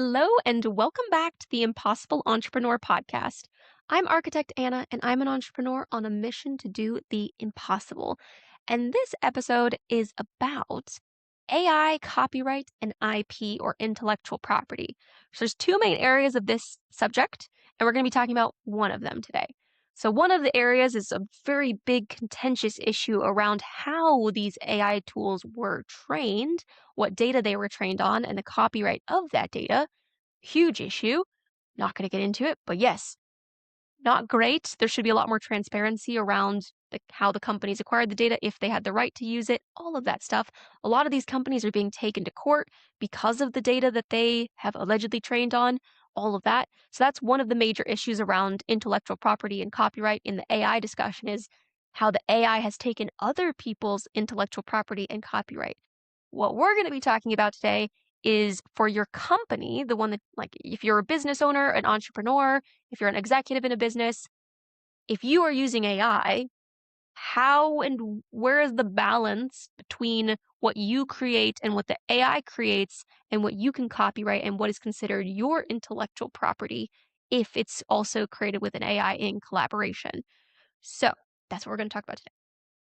Hello, and welcome back to the Impossible Entrepreneur podcast. I'm Architect Anna, and I'm an entrepreneur on a mission to do the impossible. And this episode is about AI, copyright, and IP or intellectual property. So there's two main areas of this subject, and we're going to be talking about one of them today. So one of the areas is a very big contentious issue around how these AI tools were trained, what data they were trained on, and the copyright of that data. Huge issue. Not going to get into it, but yes, not great. There should be a lot more transparency around how the companies acquired the data, if they had the right to use it, all of that stuff. A lot of these companies are being taken to court because of the data that they have allegedly trained on, all of that. So that's one of the major issues around intellectual property and copyright in the AI discussion is how the AI has taken other people's intellectual property and copyright. What we're going to be talking about today is for your company, the one that, like, if you're a business owner, an entrepreneur, if you're an executive in a business, if you are using AI, how and where is the balance between what you create and what the AI creates and what you can copyright and what is considered your intellectual property if it's also created with an AI in collaboration? So that's what we're going to talk about today.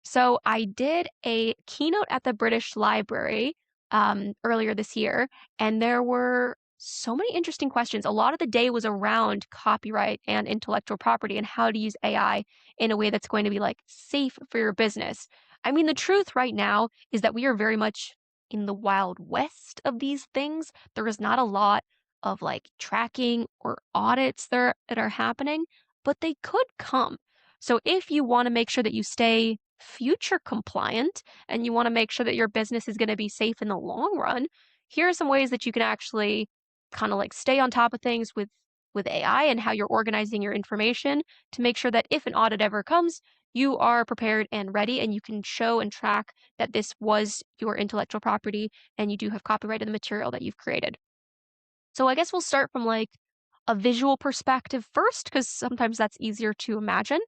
So I did a keynote at the British Library earlier this year, and there were so many interesting questions. A lot of the day was around copyright and intellectual property and how to use AI in a way that's going to be like safe for your business. I mean, the truth right now is that we are very much in the wild west of these things. There is not a lot of like tracking or audits that are happening, but they could come. So if you want to make sure that you stay future compliant and you want to make sure that your business is going to be safe in the long run, here are some ways that you can actually kind of like stay on top of things with AI and how you're organizing your information to make sure that if an audit ever comes, you are prepared and ready and you can show and track that this was your intellectual property and you do have copyright in the material that you've created. So I guess we'll start from like a visual perspective first, because sometimes that's easier to imagine.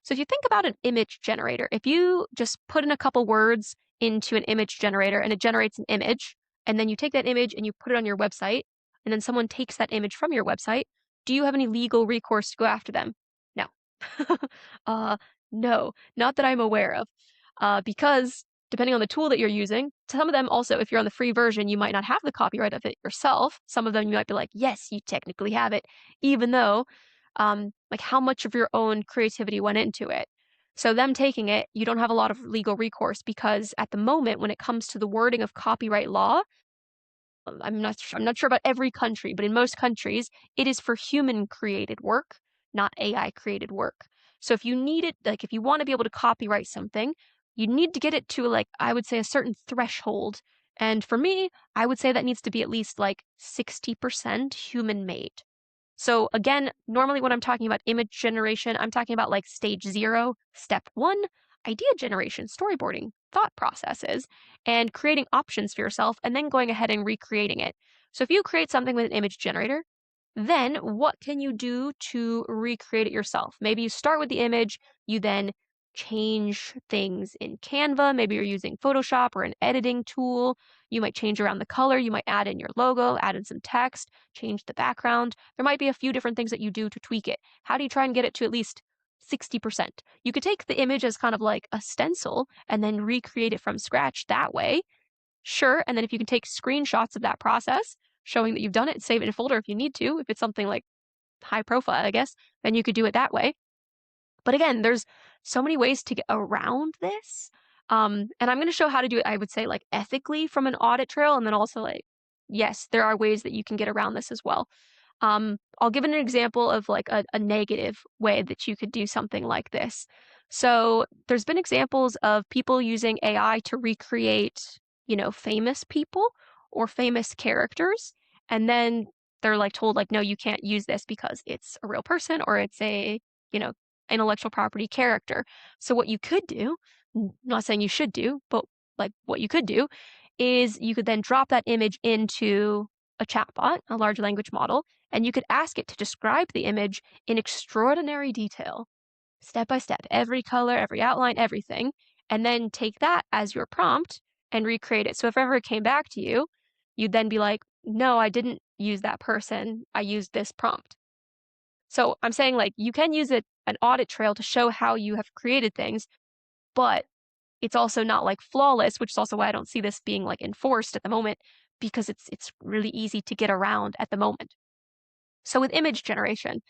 So if you think about an image generator, if you just put in a couple words into an image generator and it generates an image, and then you take that image and you put it on your website, and then someone takes that image from your website, do you have any legal recourse to go after them? No. uh, no, not that I'm aware of. Because depending on the tool that you're using, some of them also, if you're on the free version, you might not have the copyright of it yourself. Some of them you might be like, yes, you technically have it, even though, like how much of your own creativity went into it. So them taking it, you don't have a lot of legal recourse because at the moment, when it comes to the wording of copyright law, I'm not sure about every country, but in most countries, it is for human created work, not AI created work. So if you need it, like if you want to be able to copyright something, you need to get it to like, I would say a certain threshold. And for me, I would say that needs to be at least like 60% human made. So again, normally when I'm talking about image generation, I'm talking about like stage 0, step 1, idea generation, storyboarding, thought processes, and creating options for yourself, and then going ahead and recreating it. So if you create something with an image generator, then what can you do to recreate it yourself? Maybe you start with the image, you then change things in Canva. Maybe you're using Photoshop or an editing tool. You might change around the color. You might add in your logo, add in some text, change the background. There might be a few different things that you do to tweak it. How do you try and get it to at least 60%? You could take the image as kind of like a stencil and then recreate it from scratch that way. Sure. And then if you can take screenshots of that process, showing that you've done it and save it in a folder if you need to, if it's something like high profile, I guess, then you could do it that way. But again, there's so many ways to get around this. And I'm going to show how to do it, I would say, like ethically from an audit trail. And then also, like, yes, there are ways that you can get around this as well. I'll give an example of like a negative way that you could do something like this. So there's been examples of people using AI to recreate, famous people or famous characters. And then they're like told like, no, you can't use this because it's a real person or it's a, you know, intellectual property character. So what you could do, I'm not saying you should do, but like what you could do is you could then drop that image into a chatbot, a large language model, and you could ask it to describe the image in extraordinary detail, step by step, every color, every outline, everything, and then take that as your prompt and recreate it. So if ever it came back to you, you'd then be like, no, I didn't use that person. I used this prompt. So I'm saying like you can use an audit trail to show how you have created things, but it's also not like flawless, which is also why I don't see this being like enforced at the moment because it's really easy to get around at the moment. So with image generation,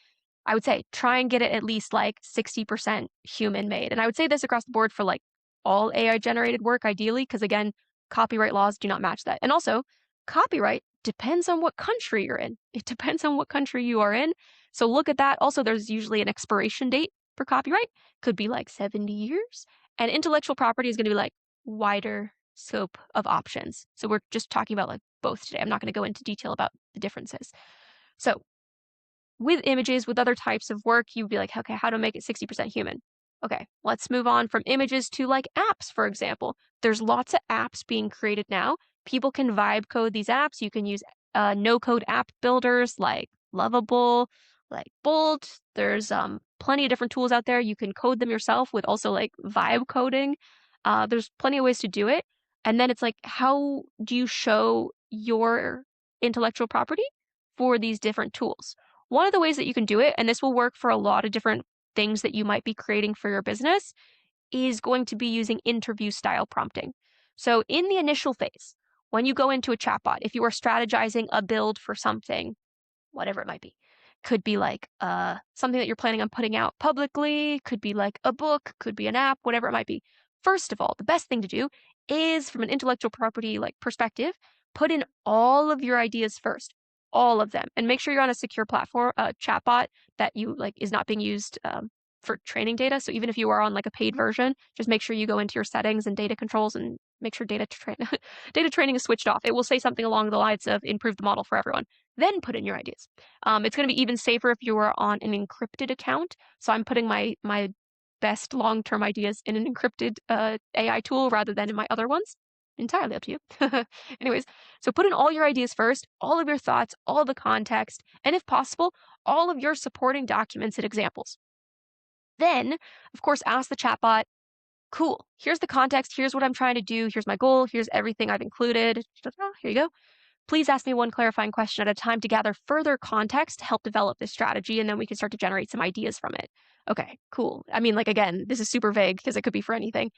I would say try and get it at least like 60% human made. And I would say this across the board for like all AI generated work, ideally, because again, copyright laws do not match that. And also, copyright depends on what country you're in. It depends on what country you are in. So look at that. Also, there's usually an expiration date for copyright, could be like 70 years. And intellectual property is going to be like wider scope of options. So we're just talking about like both today. I'm not going to go into detail about the differences. So with images, with other types of work, you'd be like, okay, how to make it 60% human? Okay, let's move on from images to like apps, for example. There's lots of apps being created now. People can vibe code these apps. You can use no-code app builders like Lovable, like Bolt. There's plenty of different tools out there. You can code them yourself with also like vibe coding. There's plenty of ways to do it. And then it's like, how do you show your intellectual property for these different tools? One of the ways that you can do it, and this will work for a lot of different things that you might be creating for your business, is going to be using interview style prompting. So in the initial phase, when you go into a chatbot, if you are strategizing a build for something, whatever it might be, could be like something that you're planning on putting out publicly, could be like a book, could be an app, whatever it might be. First of all, the best thing to do is from an intellectual property like perspective, put in all of your ideas first, all of them, and make sure you're on a secure platform, chatbot that you like is not being used for training data. So even if you are on like a paid version, just make sure you go into your settings and data controls and make sure data training is switched off. It will say something along the lines of improve the model for everyone. Then put in your ideas. It's going to be even safer if you are on an encrypted account. So I'm putting my best long-term ideas in an encrypted AI tool rather than in my other ones. Entirely up to you. Anyways, so put in all your ideas first, all of your thoughts, all the context, and if possible, all of your supporting documents and examples. Then, of course, ask the chatbot, cool, here's the context, here's what I'm trying to do, here's my goal, here's everything I've included. Here you go. Please ask me one clarifying question at a time to gather further context to help develop this strategy, and then we can start to generate some ideas from it. Okay, cool. I mean, like, again, this is super vague because it could be for anything.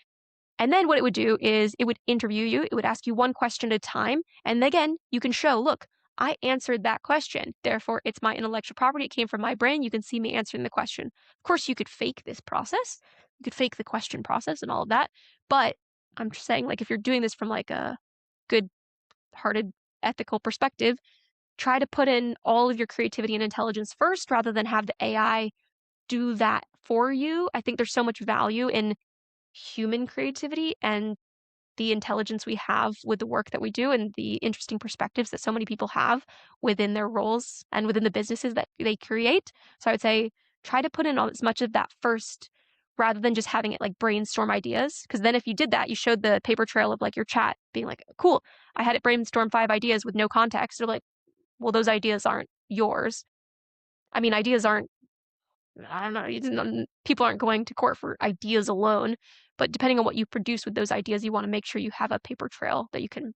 And then what it would do is it would interview you. It would ask you one question at a time. And again, you can show, look, I answered that question. Therefore, it's my intellectual property. It came from my brain. You can see me answering the question. Of course, you could fake this process. You could fake the question process and all of that. But I'm just saying, like, if you're doing this from like a good-hearted, ethical perspective, try to put in all of your creativity and intelligence first rather than have the AI do that for you. I think there's so much value in human creativity and the intelligence we have with the work that we do and the interesting perspectives that so many people have within their roles and within the businesses that they create. So I would say try to put in as much of that first rather than just having it like brainstorm ideas. Because then if you did that, you showed the paper trail of like your chat being like, cool, I had it brainstorm 5 ideas with no context. They're like, well, those ideas aren't yours. I mean, ideas aren't I don't know, people aren't going to court for ideas alone, but depending on what you produce with those ideas, you want to make sure you have a paper trail that you can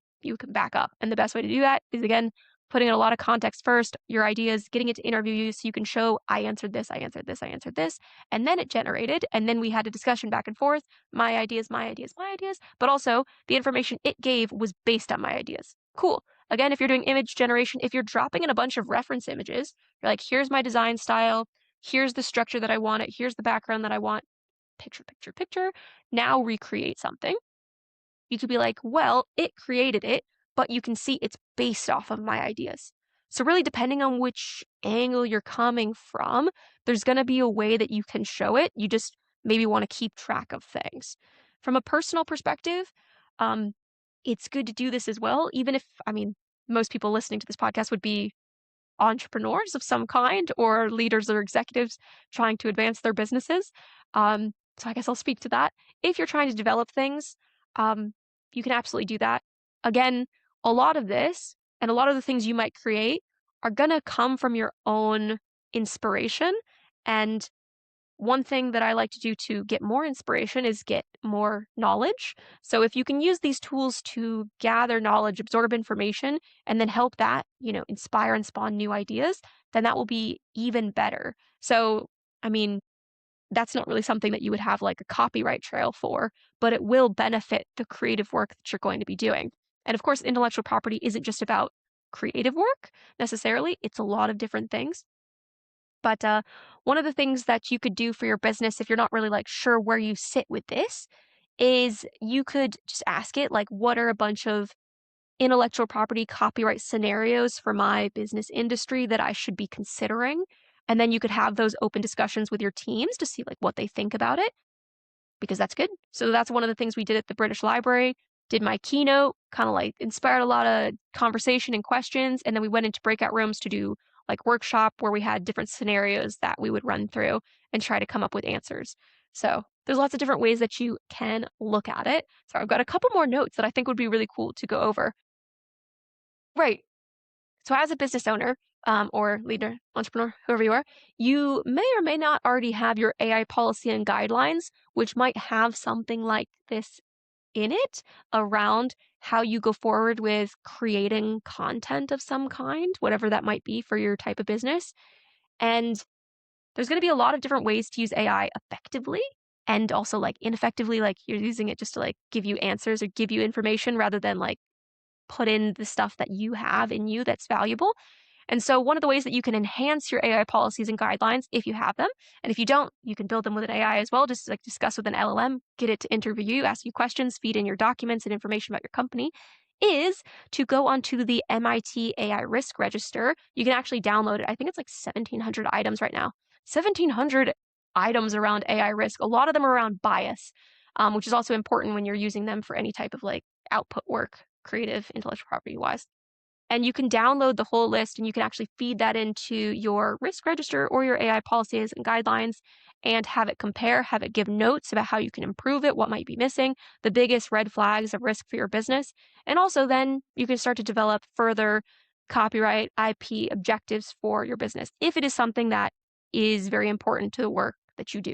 back up. And the best way to do that is again, putting in a lot of context first, your ideas, getting it to interview you so you can show I answered this, I answered this, I answered this, and then it generated, and then we had a discussion back and forth, my ideas, my ideas, my ideas, but also the information it gave was based on my ideas. Cool. Again, if you're doing image generation, if you're dropping in a bunch of reference images, you're like, here's my design style, here's the structure that I want it, here's the background that I want, picture, picture, picture. Now recreate something. You could be like, well, it created it, but you can see it's based off of my ideas. So really depending on which angle you're coming from, there's going to be a way that you can show it. You just maybe want to keep track of things. From a personal perspective, it's good to do this as well, even if, I mean, most people listening to this podcast would be entrepreneurs of some kind or leaders or executives trying to advance their businesses. So I guess I'll speak to that. If you're trying to develop things, you can absolutely do that. Again, a lot of this and a lot of the things you might create are going to come from your own inspiration. And one thing that I like to do to get more inspiration is get more knowledge. So if you can use these tools to gather knowledge, absorb information, and then help that, inspire and spawn new ideas, then that will be even better. So, I mean, that's not really something that you would have like a copyright trail for, but it will benefit the creative work that you're going to be doing. And of course, intellectual property isn't just about creative work necessarily, it's a lot of different things. But one of the things that you could do for your business, if you're not really like sure where you sit with this, is you could just ask it, like, what are a bunch of intellectual property copyright scenarios for my business industry that I should be considering? And then you could have those open discussions with your teams to see like what they think about it, because that's good. So that's one of the things we did at the British Library. Did my keynote, kind of like inspired a lot of conversation and questions, and then we went into breakout rooms to do like workshop where we had different scenarios that we would run through and try to come up with answers. So there's lots of different ways that you can look at it. So I've got a couple more notes that I think would be really cool to go over. Right. So as a business owner, or leader, entrepreneur, whoever you are, you may or may not already have your AI policy and guidelines, which might have something like this in it around how you go forward with creating content of some kind, whatever that might be for your type of business. And there's going to be a lot of different ways to use AI effectively and also like ineffectively, like you're using it just to like give you answers or give you information rather than like put in the stuff that you have in you that's valuable. And so one of the ways that you can enhance your AI policies and guidelines, if you have them, and if you don't, you can build them with an AI as well, just like discuss with an LLM, get it to interview you, ask you questions, feed in your documents and information about your company, is to go onto the MIT AI Risk Register. You can actually download it. I think it's like 1,700 items right now. 1,700 items around AI risk. A lot of them are around bias, which is also important when you're using them for any type of like output work, creative, intellectual property wise. And you can download the whole list and you can actually feed that into your risk register or your AI policies and guidelines and have it compare, have it give notes about how you can improve it, what might be missing, the biggest red flags of risk for your business. And also then you can start to develop further copyright IP objectives for your business if it is something that is very important to the work that you do.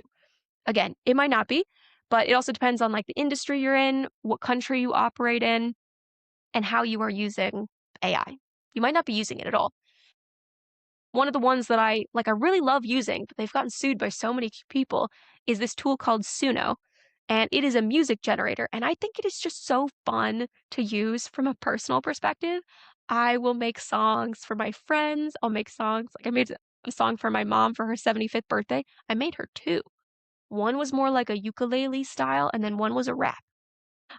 Again, it might not be, but it also depends on like the industry you're in, what country you operate in, and how you are using AI. You might not be using it at all. One of the ones that I really love using, but they've gotten sued by so many people, is this tool called Suno. And it is a music generator. And I think it is just so fun to use from a personal perspective. I will make songs for my friends. I'll make songs. Like I made a song for my mom for her 75th birthday. I made her two. One was more like a ukulele style, and then one was a rap.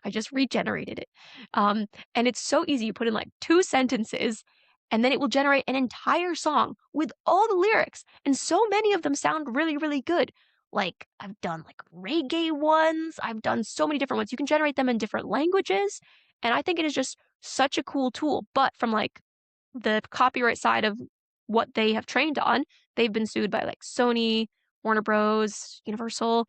I just regenerated it. Um, and it's so easy. You put in like two sentences, and then it will generate an entire song with all the lyrics. And so many of them sound really, really good. Like I've done like reggae ones, I've done so many different ones. You can generate them in different languages. And I think it is just such a cool tool. But from like the copyright side of what they have trained on, they've been sued by like Sony, Warner Bros., Universal.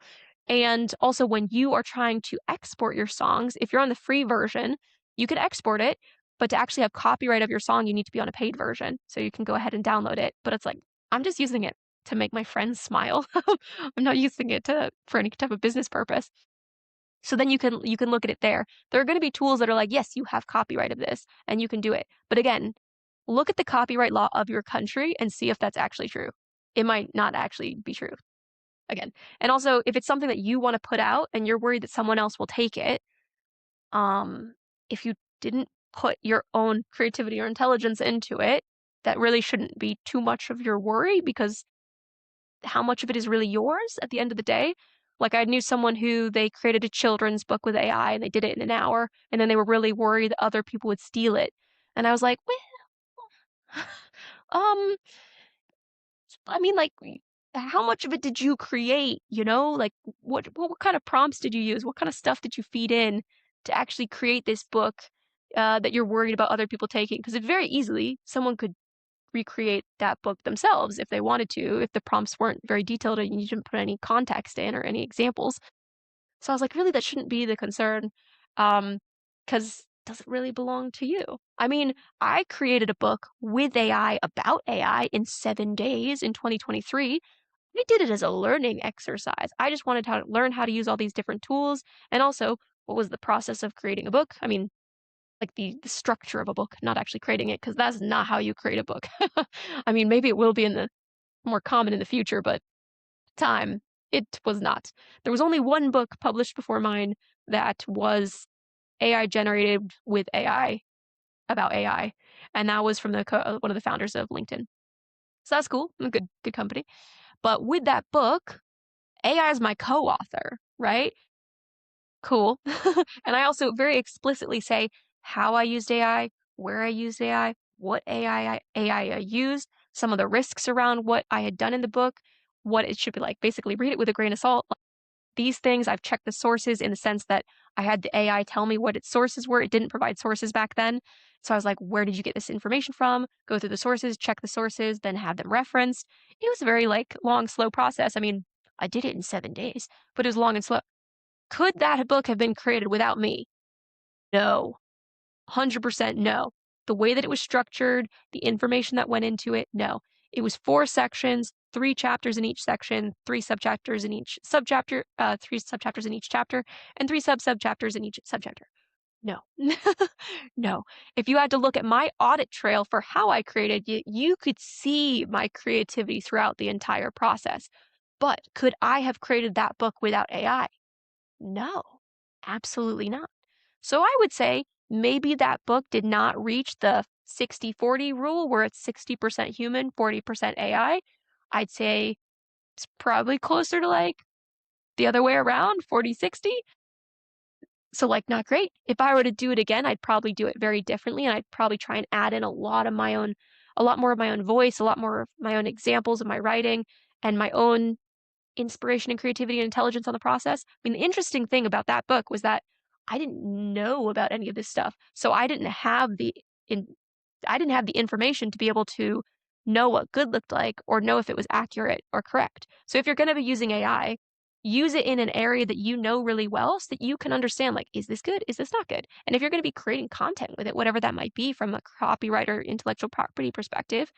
And also, when you are trying to export your songs, if you're on the free version, you can export it, but to actually have copyright of your song, you need to be on a paid version. So you can go ahead and download it. But it's like, I'm just using it to make my friends smile. I'm not using it for any type of business purpose. So then you can look at it there. There are going to be tools that are like, yes, you have copyright of this and you can do it. But again, look at the copyright law of your country and see if that's actually true. It might not actually be true again. And also, if it's something that you want to put out and you're worried that someone else will take it, if you didn't put your own creativity or intelligence into it, that really shouldn't be too much of your worry because how much of it is really yours at the end of the day? Like I knew someone who they created a children's book with AI and they did it in an hour, and then they were really worried that other people would steal it. And I was like, well, um, I mean, like, how much of it did you create? Like, what kind of prompts did you use? What kind of stuff did you feed in to actually create this book that you're worried about other people taking? Because it very easily someone could recreate that book themselves if they wanted to, if the prompts weren't very detailed and you didn't put any context in or any examples. So I was like, really, that shouldn't be the concern, because does it really belong to you? I mean, I created a book with AI about AI in 7 days in 2023. I did it as a learning exercise. I just wanted to learn how to use all these different tools, and also what was the process of creating a book. I mean, like the structure of a book, not actually creating it, because that's not how you create a book. I mean, maybe it will be in the more common in the future, but time, it was not. There was only one book published before mine that was AI generated with AI about AI, and that was from one of the founders of LinkedIn. So that's cool, good company. But with that book, AI is my co-author, right? Cool. And I also very explicitly say how I used AI, where I used AI, what AI I used, some of the risks around what I had done in the book, what it should be like. Basically, read it with a grain of salt. Like, these things, I've checked the sources in the sense that I had the AI tell me what its sources were. It didn't provide sources back then. So I was like, where did you get this information from? Go through the sources, check the sources, then have them referenced. It was a very like long, slow process. I mean, I did it in 7 days, but it was long and slow. Could that book have been created without me? No. 100% no. The way that it was structured, the information that went into it, no. It was 4 sections, 3 chapters in each section, 3 subchapters in each subchapter, 3 subchapters in each chapter, and 3 subchapters in each subchapter. No. No. If you had to look at my audit trail for how I created, you could see my creativity throughout the entire process. But could I have created that book without AI? No, absolutely not. So I would say maybe that book did not reach the 60-40 rule where it's 60% human, 40% AI. I'd say it's probably closer to like the other way around, 40-60. So like not great. If I were to do it again, I'd probably do it very differently and I'd probably try and add in a lot more of my own voice, a lot more of my own examples of my writing and my own inspiration and creativity and intelligence on the process. I mean, the interesting thing about that book was that I didn't know about any of this stuff. So in I didn't have the information to be able to know what good looked like or know if it was accurate or correct. So if you're going to be using AI, use it in an area that you know really well so that you can understand like, is this good? Is this not good? And if you're going to be creating content with it, whatever that might be from a copyright or intellectual property perspective,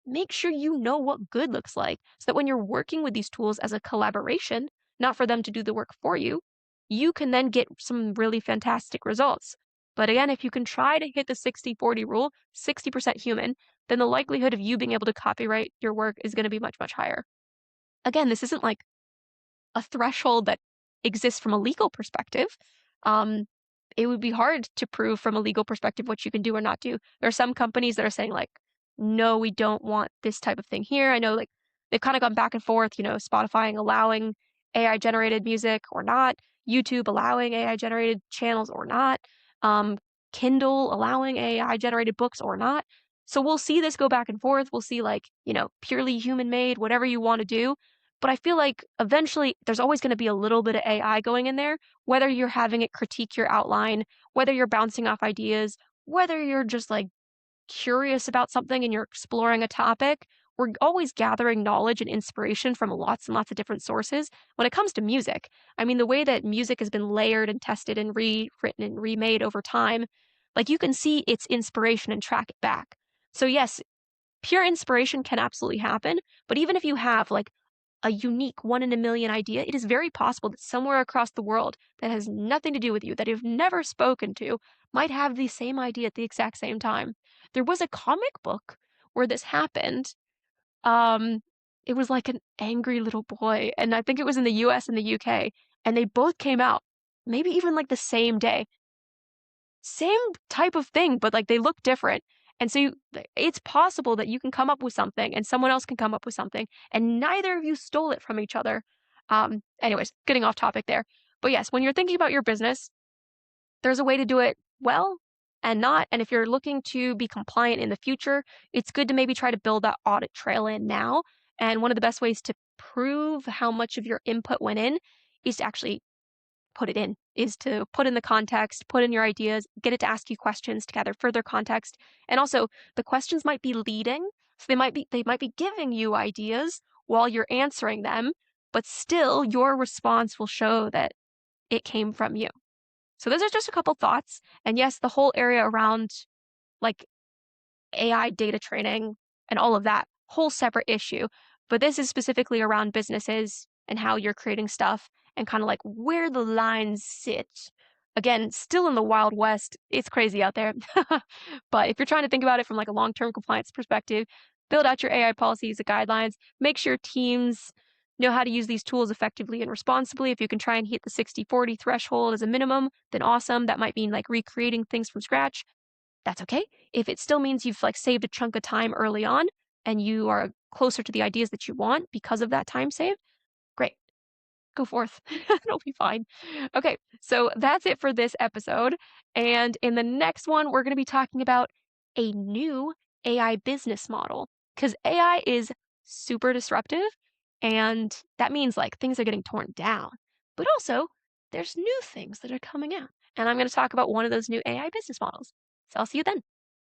make sure you know what good looks like so that when you're working with these tools as a collaboration, not for them to do the work for you, you can then get some really fantastic results. But again, if you can try to hit the 60-40 rule, 60% human, then the likelihood of you being able to copyright your work is going to be much, much higher. Again, this isn't like a threshold that exists from a legal perspective. Um, it would be hard to prove from a legal perspective what you can do or not do. There are some companies that are saying like, no, we don't want this type of thing here. I know like they've kind of gone back and forth, Spotify allowing AI generated music or not, YouTube allowing AI generated channels or not, um, Kindle allowing AI generated books or not. So we'll see this go back and forth. We'll see like, purely human made, whatever you want to do. But I feel like eventually there's always going to be a little bit of AI going in there, whether you're having it critique your outline, whether you're bouncing off ideas, whether you're just like curious about something and you're exploring a topic. We're always gathering knowledge and inspiration from lots and lots of different sources. When it comes to music, I mean, the way that music has been layered and tested and rewritten and remade over time, like you can see its inspiration and track it back. So, yes, pure inspiration can absolutely happen. But even if you have like a unique one in a million idea, it is very possible that somewhere across the world that has nothing to do with you, that you've never spoken to, might have the same idea at the exact same time. There was a comic book where this happened. Um, it was like an angry little boy, and I think it was in the US and the UK, and they both came out, maybe even like the same day. Same type of thing, but like they look different. And so it's possible that you can come up with something and someone else can come up with something and neither of you stole it from each other. Anyways, getting off topic there. But yes, when you're thinking about your business, there's a way to do it well and not. And if you're looking to be compliant in the future, it's good to maybe try to build that audit trail in now. And one of the best ways to prove how much of your input went in is to actually put it in, is to put in the context, put in your ideas, get it to ask you questions to gather further context. And also the questions might be leading. So they might be giving you ideas while you're answering them, but still your response will show that it came from you. So those are just a couple thoughts. And yes, the whole area around like AI data training and all of that, whole separate issue. But this is specifically around businesses and how you're creating stuff and kind of like where the lines sit. Again, still in the Wild West. It's crazy out there. But if you're trying to think about it from like a long-term compliance perspective, build out your AI policies and guidelines. Make sure teams know how to use these tools effectively and responsibly. If you can try and hit the 60/40 threshold as a minimum, then awesome. That might mean like recreating things from scratch. That's okay. If it still means you've like saved a chunk of time early on and you are closer to the ideas that you want because of that time saved, great. Go forth. It'll be fine. Okay, so that's it for this episode. And in the next one, we're going to be talking about a new AI business model because AI is super disruptive. And that means like things are getting torn down, but also there's new things that are coming out. And I'm going to talk about one of those new AI business models. So I'll see you then.